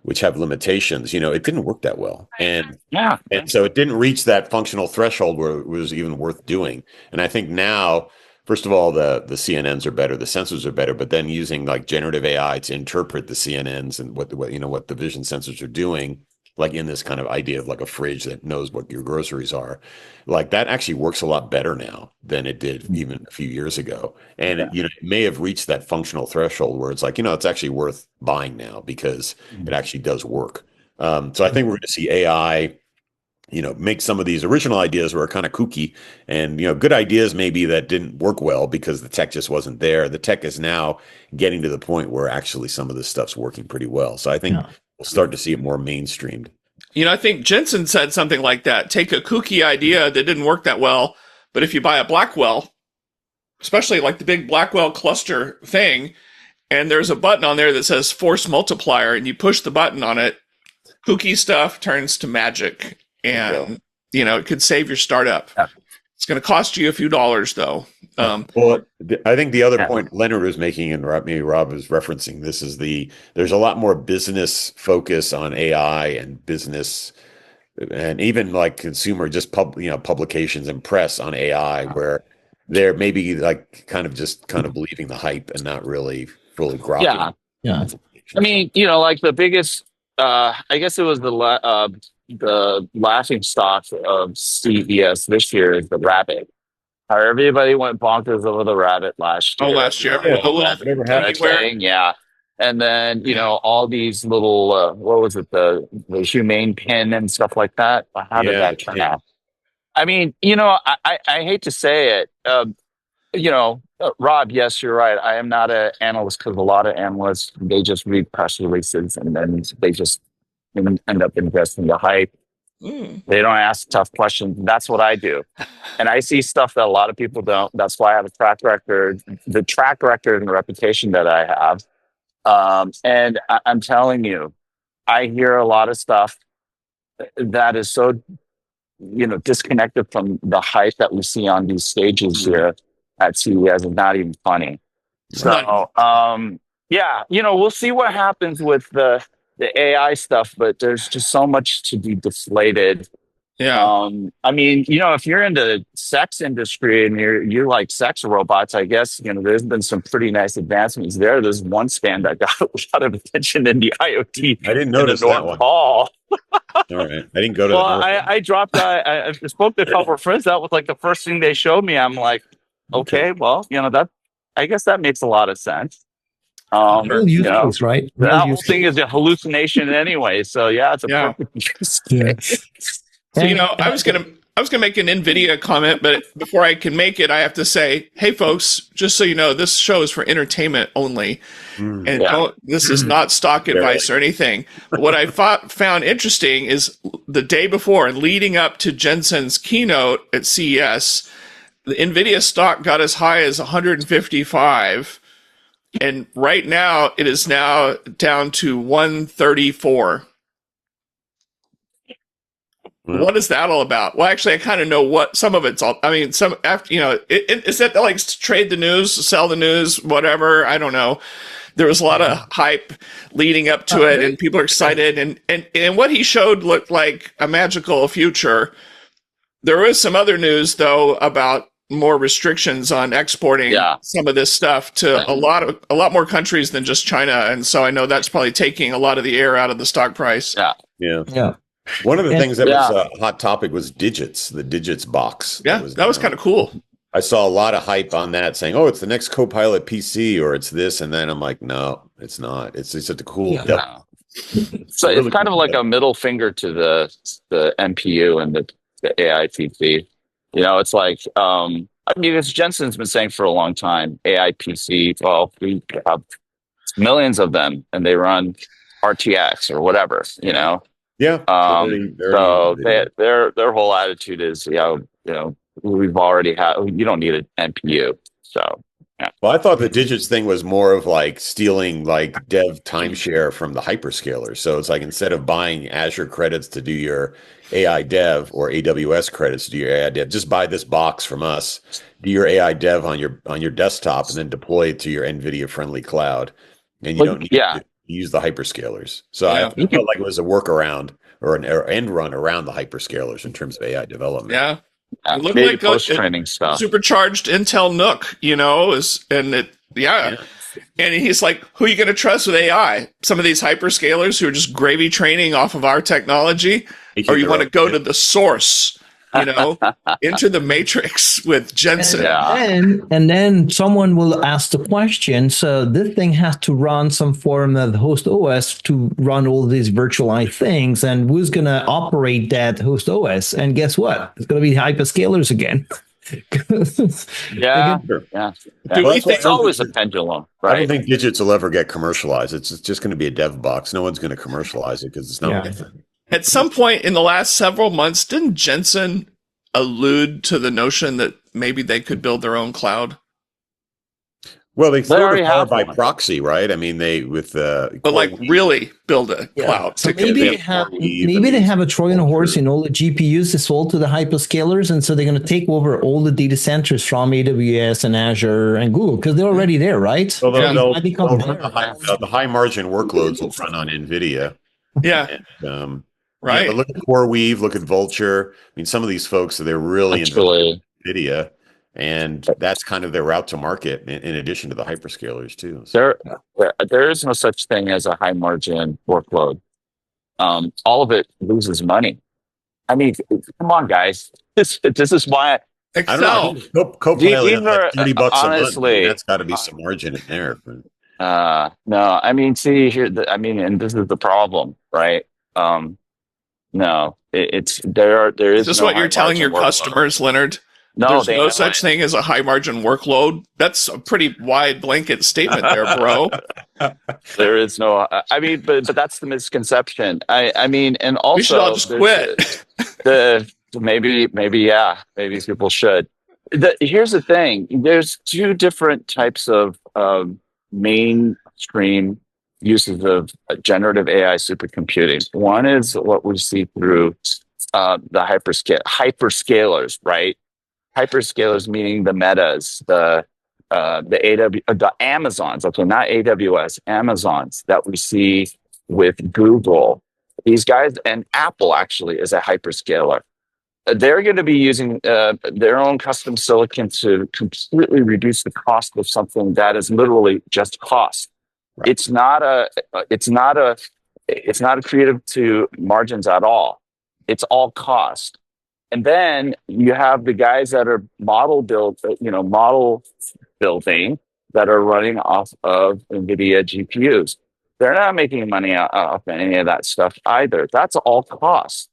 which have limitations. It didn't work that well, Yeah. and so it didn't reach that functional threshold where it was even worth doing. And I think now, first of all, the CNNs are better, the sensors are better, but then using like generative AI to interpret the CNNs and what the vision sensors are doing, like in this kind of idea of like a fridge that knows what your groceries are, like that actually works a lot better now than it did even a few years ago. And it may have reached that functional threshold where it's like, it's actually worth buying now because it actually does work. So I think we're going to see AI make some of these original ideas were kind of kooky and, good ideas maybe that didn't work well because the tech just wasn't there. The tech is now getting to the point where actually some of this stuff's working pretty well. So I think we'll start to see it more mainstreamed. I think Jensen said something like that. Take a kooky idea that didn't work that well, but if you buy a Blackwell, especially like the big Blackwell cluster thing, and there's a button on there that says force multiplier, and you push the button on it, kooky stuff turns to magic. And, it could save your startup. Yeah. It's going to cost you a few dollars, though. Well, I think the other point Leonard was making, and maybe Rob was referencing this, is there's a lot more business focus on AI and business, and even like consumer, just publications and press on AI, where they're maybe like kind of believing the hype and not really fully grasping. Yeah. I mean, like the biggest, I guess it was the laughing stock of CES this year is the rabbit. How everybody went bonkers over the rabbit last year. Oh, last year. Yeah, Whatever happened. Thing, yeah. And then, all these little, what was it, the humane pin and stuff like that. How did that turn out? I mean, I hate to say it. Rob, yes, you're right. I am not an analyst because a lot of analysts, they just read press releases and then they just end up investing the hype. They don't ask tough questions. That's what I do. And I see stuff that a lot of people don't. That's why I have a track record, the track record and the reputation that I have. And I'm telling you, I hear a lot of stuff that is so, disconnected from the hype that we see on these stages here at CES. It's not even funny. So, we'll see what happens with the AI stuff, but there's just so much to be deflated. Yeah. I mean, if you're into sex industry and you like sex robots, I guess, there's been some pretty nice advancements there. There's one stand that got a lot of attention in the IoT. I didn't notice that one. Hall. All right. I didn't go to I dropped I spoke to a couple of friends. That was like the first thing they showed me. I'm like, okay, well, I guess that makes a lot of sense. Real use case, right? Real That whole thing is a hallucination anyway. So it's a perfect use case. So I was gonna make an NVIDIA comment, but before I can make it, I have to say, hey folks, just so you know, this show is for entertainment only, and this is not stock advice or anything. But what I found interesting is the day before and leading up to Jensen's keynote at CES, the NVIDIA stock got as high as 155. And right now, it is now down to 134. What is that all about? Well, actually, I kind of know what some of it's all. I mean, some after is that like trade the news, sell the news, whatever? I don't know. There was a lot of hype leading up to it, and people are excited. And what he showed looked like a magical future. There was some other news though about more restrictions on exporting some of this stuff to a lot more countries than just China, and so I know that's probably taking a lot of the air out of the stock price. Yeah. One of the things that was a hot topic was Digits, the Digits box. Yeah, that was kind of cool. I saw a lot of hype on that, saying, "Oh, it's the next Copilot PC, or it's this," and then I'm like, "No, it's not. It's just a cool." So it's kind of like a middle finger to the NPU and the AI PC. It's like, as Jensen's been saying for a long time, AI PC, well, we have millions of them and they run RTX or whatever, Yeah. So their whole attitude is, we've already had, you don't need an NPU. So Well, I thought the digits thing was more of like stealing like dev timeshare from the hyperscalers. So it's like instead of buying Azure credits to do your AI dev or AWS credits to do your AI dev, just buy this box from us, do your AI dev on your desktop, and then deploy it to your NVIDIA friendly cloud. And you don't need to use the hyperscalers. So I felt like it was a workaround or an end run around the hyperscalers in terms of AI development. Yeah. It looked maybe like post-training stuff. Supercharged Intel NUC, and he's like, who are you going to trust with AI? Some of these hyperscalers who are just gravy training off of our technology, or you want to go to the source, into the matrix with Jensen. And then someone will ask the question. So this thing has to run some form of host OS to run all these virtualized things. And who's going to operate that host OS? And guess what? It's going to be hyperscalers again. Yeah. It's always a pendulum, right? I don't think digits will ever get commercialized. It's just going to be a dev box. No one's going to commercialize it because it's not. Yeah. At some point in the last several months, didn't Jensen allude to the notion that maybe they could build their own cloud? Well, they already power have by one. proxy, right? I mean, but like really build a cloud. So maybe they have a Trojan horse in all the GPUs they sold to the hyperscalers, and so they're going to take over all the data centers from AWS and Azure and Google because they're already there, right? So the high margin workloads will run on NVIDIA. Yeah. And, right. But look at CoreWeave, look at Vulture. I mean, some of these folks, they're really into NVIDIA, and that's kind of their route to market in addition to the hyperscalers too. So. There is no such thing as a high margin workload. All of it loses money. I mean, come on, guys. This is why Excel. I don't know. Copilot at $30 honestly, a month. That's got to be some margin in there. No, I mean, see here. And this is the problem, right? No, there is. Is this no what you're telling your workload. customers, Leonard? No, there's no such thing as a high margin workload. That's a pretty wide blanket statement there, bro. There is no. I mean, but that's the misconception. I mean, and also we should all just quit. Maybe people should. Here's the thing: there's two different types of mainstream uses of generative AI supercomputing. One is what we see through the hyperscalers, right? Hyperscalers meaning the Metas, the Amazons, okay, not AWS, Amazons that we see with Google. These guys, and Apple actually is a hyperscaler. They're going to be using their own custom silicon to completely reduce the cost of something that is literally just cost. Right. It's not a creative to margins at all. It's all cost. And then you have the guys that are model building that are running off of NVIDIA GPUs. They're not making money off any of that stuff either. That's all cost.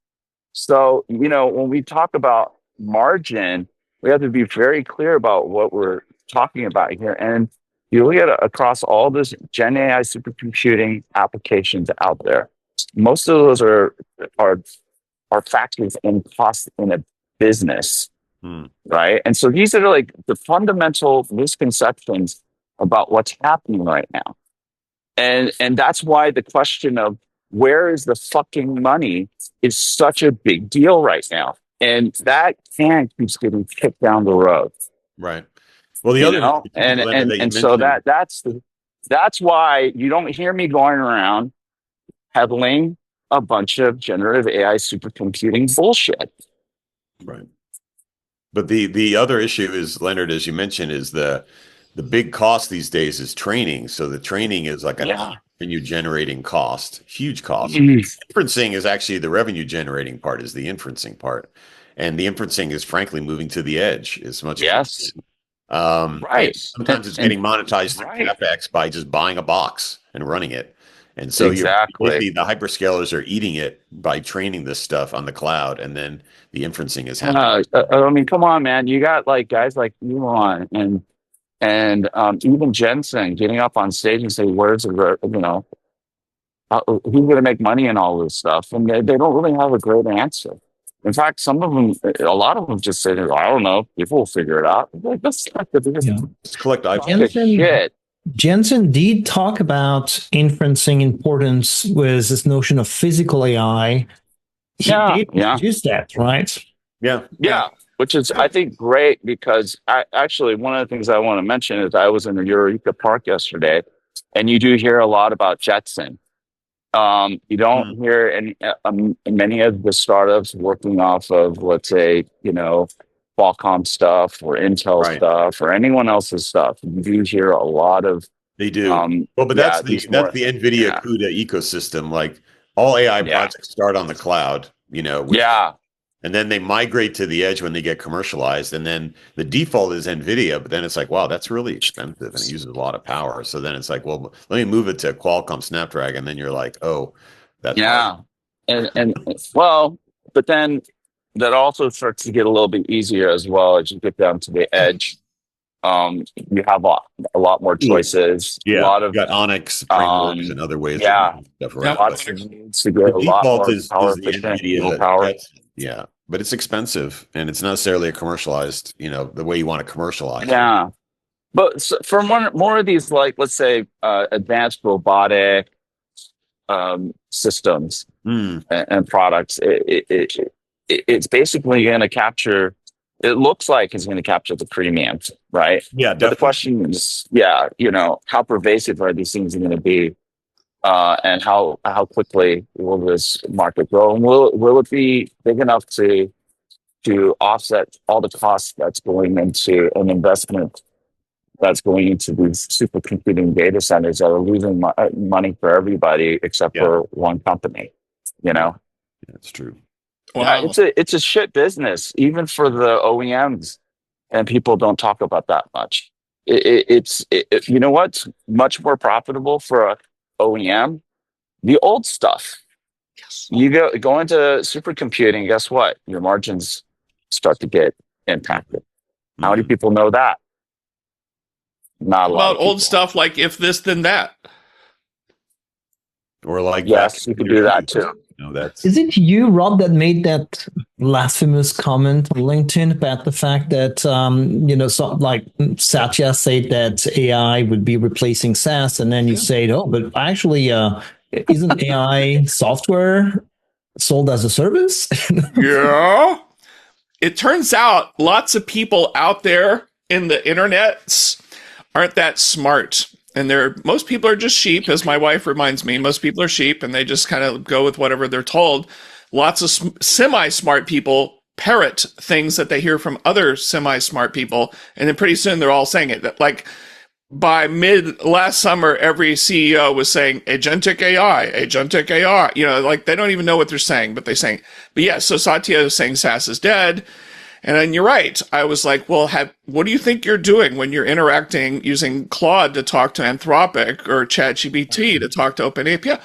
So, when we talk about margin, we have to be very clear about what we're talking about here. And you look at across all this Gen AI supercomputing applications out there, most of those are factors in cost in a business, right? And so these are like the fundamental misconceptions about what's happening right now. And that's why the question of where is the fucking money is such a big deal right now. And that can keeps getting kicked down the road. Right. Well, that's why you don't hear me going around peddling a bunch of generative AI supercomputing bullshit. Right. But the other issue is, Leonard, as you mentioned, is the big cost these days is training. So the training is like a revenue generating cost, huge cost. Inferencing is actually the revenue generating part, is the inferencing part. And the inferencing is frankly moving to the edge as much as right. Sometimes it's getting monetized through CapEx by just buying a box and running it. And so the hyperscalers are eating it by training this stuff on the cloud, and then the inferencing is happening. I mean, come on, man. You got like guys like Elon and even Jensen getting up on stage and say, where's the, who's going to make money and all this stuff? And they don't really have a great answer. In fact, some of them, a lot of them just say, I don't know, people will figure it out. Like, that's not the biggest Just collect iPhones. shit. Jensen did talk about inferencing importance with this notion of physical AI. He did use that, right? Yeah. Which is, I think, great because actually one of the things I want to mention is I was in the Eureka Park yesterday, and you do hear a lot about Jetson. You don't hear many of the startups working off of, let's say, Qualcomm stuff or Intel stuff or anyone else's stuff. You do hear a lot of. They do. But that's the NVIDIA CUDA ecosystem. Like all AI projects start on the cloud, and then they migrate to the edge when they get commercialized. And then the default is NVIDIA, but then it's like, wow, that's really expensive and it uses a lot of power. So then it's like, well, let me move it to Qualcomm Snapdragon. And then you're like, oh, that's hard. But then that also starts to get a little bit easier as well as you get down to the edge. You have a lot more choices. Yeah, a lot of you got Onyx frameworks and other ways. Yeah, stuff a lot of needs to get the a lot default more is power the efficient, NVIDIA power. Yeah, but it's expensive and it's not necessarily a commercialized, the way you want to commercialize. Yeah, but for more of these, like let's say advanced robotic systems and products, it's basically going to capture. It looks like it's going to capture the premium, right? Yeah, definitely. But the question is, how pervasive are these things going to be, and how quickly will this market grow, and will it be big enough to offset all the costs that's going into an investment that's going into these supercomputing data centers that are losing money for everybody except for one company, That's true. Wow. Yeah, it's a shit business, even for the OEMs, and people don't talk about that much. It's you know what's much more profitable for a OEM? The old stuff. Yes. You go into supercomputing, guess what? Your margins start to get impacted. How many people know that? Not a lot. About old stuff like if this then that. Or like yes, you could do that too. Is it you, Rob, that made that blasphemous comment on LinkedIn about the fact that Satya said that AI would be replacing SaaS, and then you said, "Oh, but actually, isn't AI software sold as a service?" Yeah. It turns out lots of people out there in the internets aren't that smart. And most people are just sheep, as my wife reminds me. Most people are sheep, and they just kind of go with whatever they're told. Lots of semi-smart people parrot things that they hear from other semi-smart people, and then pretty soon they're all saying it. Like by mid last summer, every CEO was saying agentic AI, agentic AI. Like they don't even know what they're saying, but they're saying. But yeah, so Satya is saying SaaS is dead. And then you're right. I was like, well, what do you think you're doing when you're interacting using Claude to talk to Anthropic or ChatGPT to talk to OpenAPI?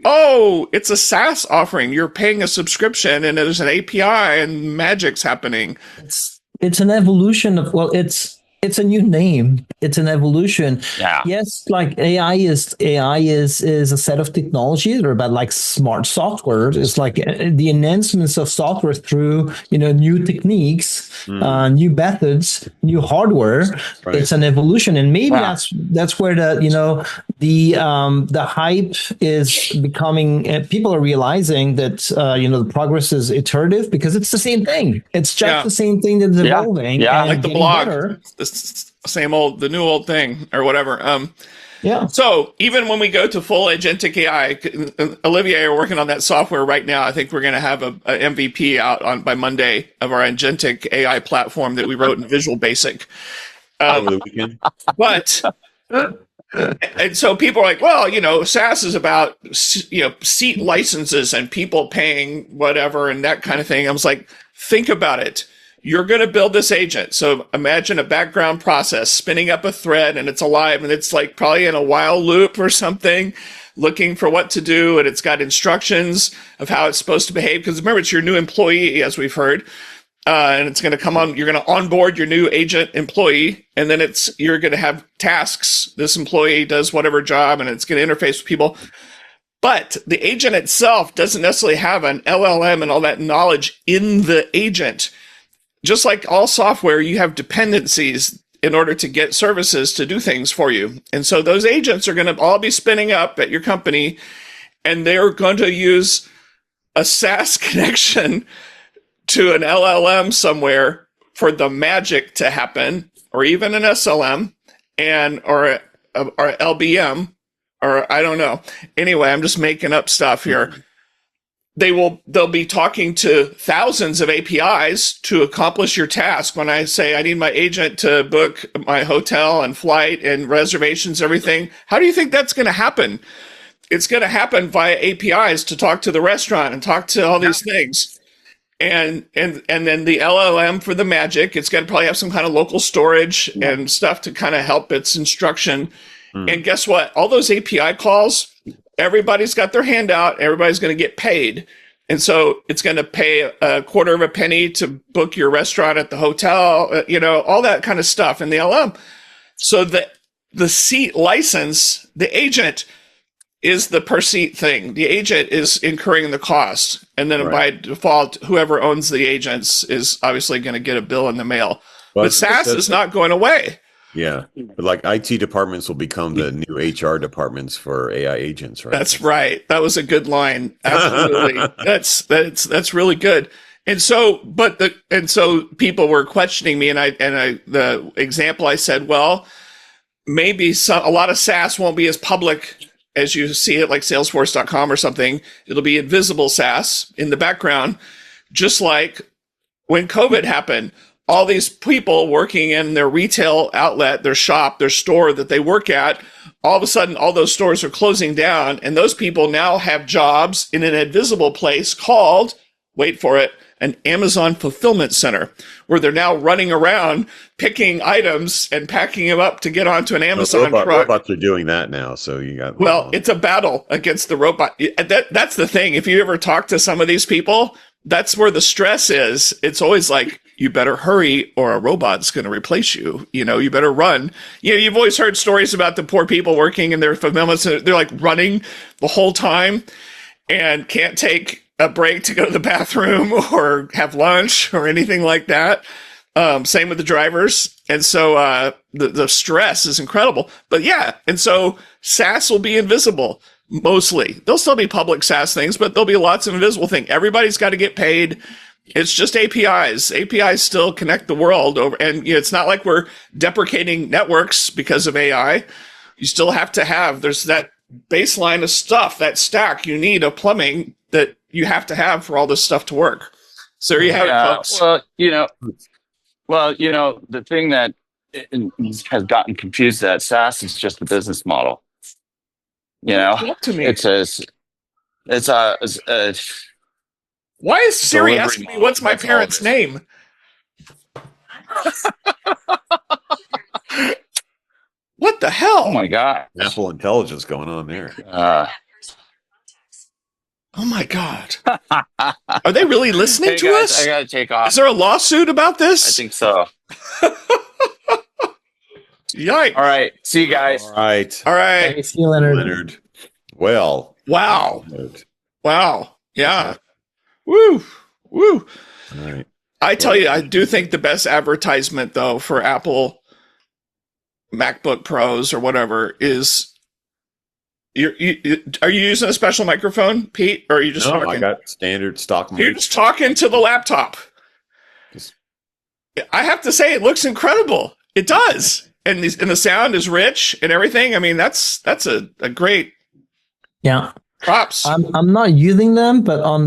Oh, it's a SaaS offering. You're paying a subscription and there's an API and magic's happening. It's an evolution of, it's a new name. It's an evolution. Yeah. Yes, like AI is a set of technologies that are about like smart software. It's like the enhancements of software through new techniques, new methods, new hardware. Right. It's an evolution, and maybe that's where the hype is becoming. People are realizing that the progress is iterative because it's the same thing. It's just the same thing that's evolving. Yeah, like the blog. Better. The new old thing or whatever. So even when we go to full agentic AI, Olivier are working on that software right now. I think we're going to have a MVP out by Monday of our agentic AI platform that we wrote in Visual Basic. Over the weekend. But and so people are like, well, SaaS is about seat licenses and people paying whatever and that kind of thing. I was like, think about it. You're going to build this agent. So imagine a background process spinning up a thread and it's alive and it's like probably in a while loop or something looking for what to do. And it's got instructions of how it's supposed to behave. Because remember, it's your new employee, as we've heard. And it's going to come on. You're going to onboard your new agent employee. And then you're going to have tasks. This employee does whatever job and it's going to interface with people. But the agent itself doesn't necessarily have an LLM and all that knowledge in the agent. Just like all software, you have dependencies in order to get services to do things for you. And so those agents are going to all be spinning up at your company, and they're going to use a SaaS connection to an LLM somewhere for the magic to happen, or even an SLM or LBM, or I don't know. Anyway, I'm just making up stuff here. They'll be talking to thousands of APIs to accomplish your task. When I say I need my agent to book my hotel and flight and reservations, everything, how do you think that's going to happen? It's going to happen via APIs to talk to the restaurant and talk to all these things. And then the LLM for the magic, it's going to probably have some kind of local storage and stuff to kind of help its instruction. And guess what? All those API calls, everybody's got their hand out. Everybody's going to get paid. And so it's going to pay a quarter of a penny to book your restaurant at the hotel, all that kind of stuff in the LLM. So the seat license, the agent is the per seat thing. The agent is incurring the cost. And then by default, whoever owns the agents is obviously going to get a bill in the mail. But SaaS is not going away. Yeah. But like IT departments will become the new HR departments for AI agents, right? That's right. That was a good line. Absolutely. That's really good. And so people were questioning me, and the example I said, well, maybe a lot of SaaS won't be as public as you see it, like Salesforce.com or something. It'll be invisible SaaS in the background, just like when COVID happened. All these people working in their retail outlet, their shop, their store that they work at, all of a sudden, all those stores are closing down, and those people now have jobs in an invisible place called, wait for it, an Amazon fulfillment center, where they're now running around picking items and packing them up to get onto an Amazon truck. Robots are doing that now, so you got. Well, it's a battle against the robot. That's the thing. If you ever talk to some of these people, that's where the stress is. It's always like, you better hurry or a robot's going to replace you. You better run. You've always heard stories about the poor people working in their fulfillments. They're like running the whole time and can't take a break to go to the bathroom or have lunch or anything like that. Same with the drivers. And so the stress is incredible. But yeah, and so SaaS will be invisible mostly. There'll still be public SaaS things, but there'll be lots of invisible things. Everybody's got to get paid. It's just APIs. APIs still connect the world over, and it's not like we're deprecating networks because of AI. You still have to have, there's that baseline of stuff, that stack you need of plumbing that you have to have for all this stuff to work. So there you have it, folks. The thing that has gotten confused that SaaS is just the business model. Talk to me. Why is Siri asking me what's my parents' name? What the hell? Oh my God. Apple intelligence going on there. Oh my God. Are they really listening to guys, us? I gotta take off. Is there a lawsuit about this? I think so. Yikes. All right. See you guys. All right. Hey, see you, Leonard. Well. Wow. Wow. Yeah. Woo. All right. I tell you, I do think the best advertisement, though, for Apple MacBook Pros or whatever is, are you using a special microphone, Pete? Or are you just talking? I got standard stock mic. You're just talking to the laptop. I have to say, it looks incredible. It does. And the sound is rich and everything. I mean, that's a great props. I'm not using them, but on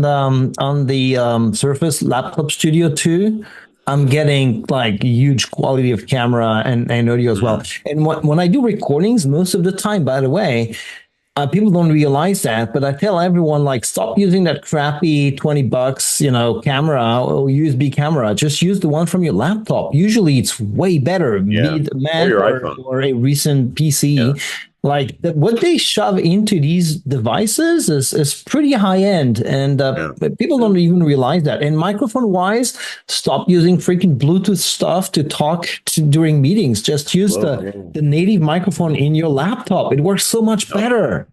the Surface Laptop Studio 2, I'm getting like huge quality of camera and audio as well. And when I do recordings, most of the time, by the way, people don't realize that, but I tell everyone, like, stop using that crappy $20, camera or USB camera. Just use the one from your laptop. Usually it's way better. Yeah. Be it a Mac or a recent PC. Yeah. Like what they shove into these devices is pretty high end, and people don't even realize that. And microphone wise, stop using freaking Bluetooth stuff to talk during meetings. Just use the native microphone in your laptop. It works so much better.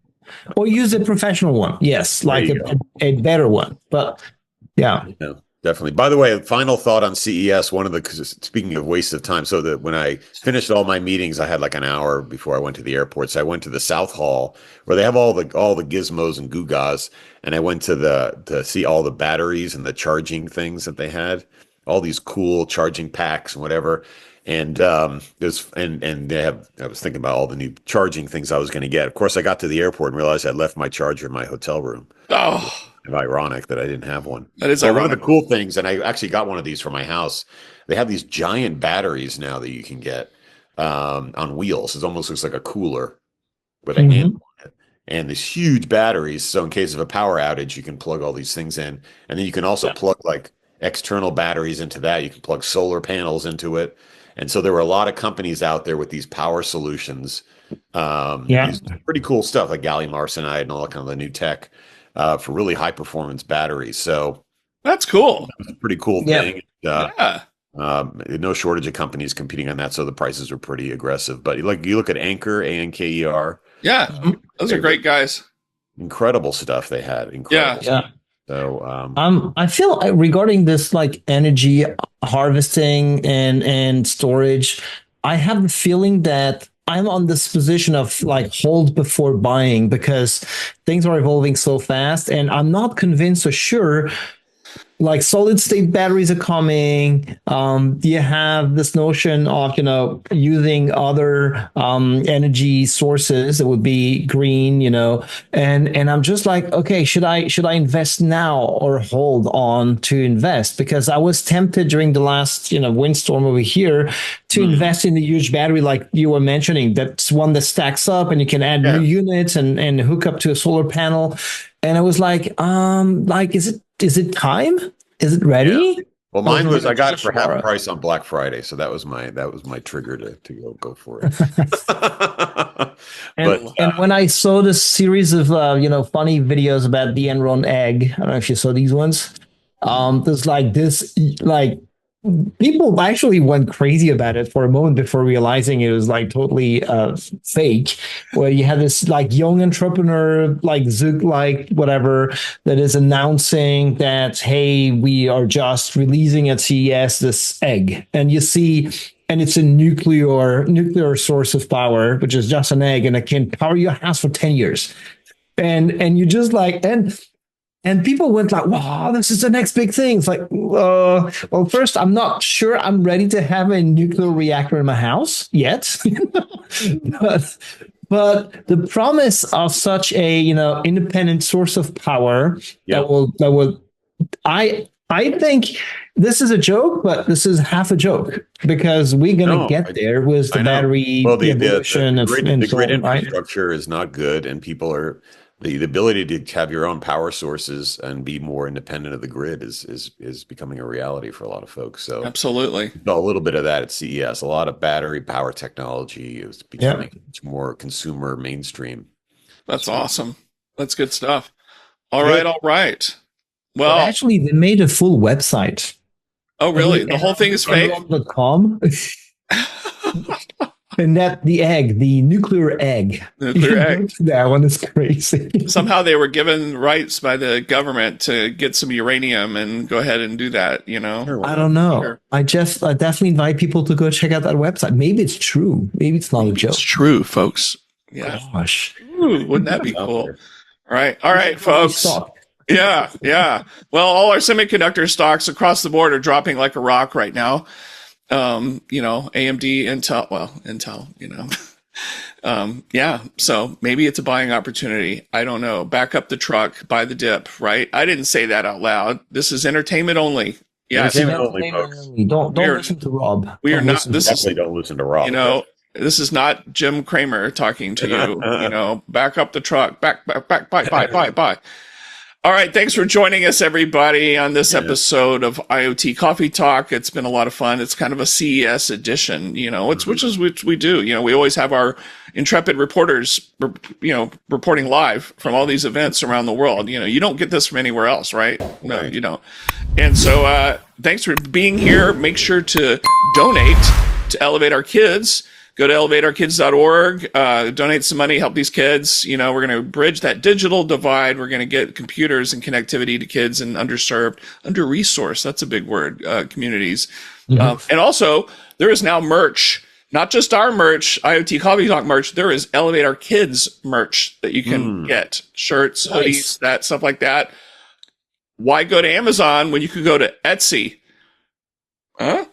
or use a professional one. Yes, like a better one. But yeah. Definitely. By the way, final thought on CES. Speaking of waste of time, so that when I finished all my meetings, I had like an hour before I went to the airport. So I went to the South Hall where they have all the gizmos and gewgaws, and I went to see all the batteries and the charging things that they had, all these cool charging packs and whatever. And they have. I was thinking about all the new charging things I was going to get. Of course, I got to the airport and realized I'd left my charger in my hotel room. Oh. Ironic that I didn't have one. That is ironic. One of the cool things, and I actually got one of these for my house. They have these giant batteries now that you can get on wheels. It almost looks like a cooler with a handle on it, and these huge batteries. So in case of a power outage, you can plug all these things in, and then you can also plug like external batteries into that. You can plug solar panels into it, and so there were a lot of companies out there with these power solutions. These pretty cool stuff like gallium arsenide and all that kind of the new tech. For really high performance batteries. So that's cool. It's a pretty cool thing. No shortage of companies competing on that. So the prices are pretty aggressive, but you look at Anker, ANKER. Yeah. Those are great guys. Incredible stuff they had. Incredible. Yeah. So, I feel regarding this like energy harvesting and storage, I have the feeling that I'm on this position of like hold before buying because things are evolving so fast and I'm not convinced or sure like solid state batteries are coming. You have this notion of, using other energy sources that would be green, and I'm just like, okay, should I invest now or hold on to invest? Because I was tempted during the last, windstorm over here to invest in the huge battery, like you were mentioning. That's one that stacks up and you can add new units and hook up to a solar panel. And I was like, is it time? Is it ready? Yeah. Well, mine was I got it for half price on Black Friday, so that was my trigger to go for it. and when I saw this series of funny videos about the Enron egg, I don't know if you saw these ones. There's like this people actually went crazy about it for a moment before realizing it was like totally fake, where you had this like young entrepreneur like Zug like whatever that is announcing that, hey, we are just releasing at CES this egg, and you see, and it's a nuclear source of power, which is just an egg and it can power your house for 10 years. And you just like, and people went like, wow, this is the next big thing. It's like, well, first, I'm not sure I'm ready to have a nuclear reactor in my house yet. but the promise of such a, independent source of power that will, I think this is a joke, but this is half a joke because we're going to get there with the battery evolution the grid and infrastructure is not good, and people are the ability to have your own power sources and be more independent of the grid is becoming a reality for a lot of folks. So absolutely, a little bit of that at CES. A lot of battery power technology is becoming much more consumer mainstream. That's awesome. That's good stuff. All right. Well, actually, they made a full website. Oh, really? The whole thing is fake? .com. And the nuclear egg. That one is crazy. Somehow they were given rights by the government to get some uranium and go ahead and do that, I don't know. Sure. I definitely invite people to go check out that website. Maybe it's true. Maybe it's not a joke. It's true, folks. Yeah. Gosh. Ooh, wouldn't that be cool? All right, folks. Yeah. Well, all our semiconductor stocks across the board are dropping like a rock right now. AMD, Intel, so maybe it's a buying opportunity. I don't know. Back up the truck, buy the dip, right? I didn't say that out loud. This is entertainment only. Yeah. Entertainment only, folks. Don't listen to Rob. We are not, definitely don't listen to Rob. This is not Jim Cramer talking to you, back up the truck, buy. All right. Thanks for joining us, everybody, on this episode of IoT Coffee Talk. It's been a lot of fun. It's kind of a CES edition, which we do. We always have our intrepid reporters, reporting live from all these events around the world. You don't get this from anywhere else, right? No, you don't. And so thanks for being here. Make sure to donate to elevate our kids. Go to elevateourkids.org, donate some money, help these kids. You know, we're going to bridge that digital divide. We're going to get computers and connectivity to kids in underserved, under-resourced, that's a big word, communities. And also, there is now merch, not just our merch, IoT Coffee Talk merch. There is Elevate Our Kids merch that you can get. Shirts, hoodies, that stuff like that. Why go to Amazon when you could go to Etsy? Huh?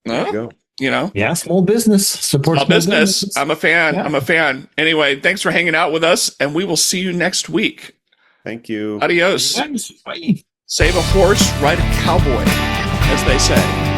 No? You know? Yeah, small business. Support small business. business. I'm a fan. Yeah. I'm a fan. Anyway, thanks for hanging out with us, and we will see you next week. Thank you. Adios. Bye. Save a horse, ride a cowboy, as they say.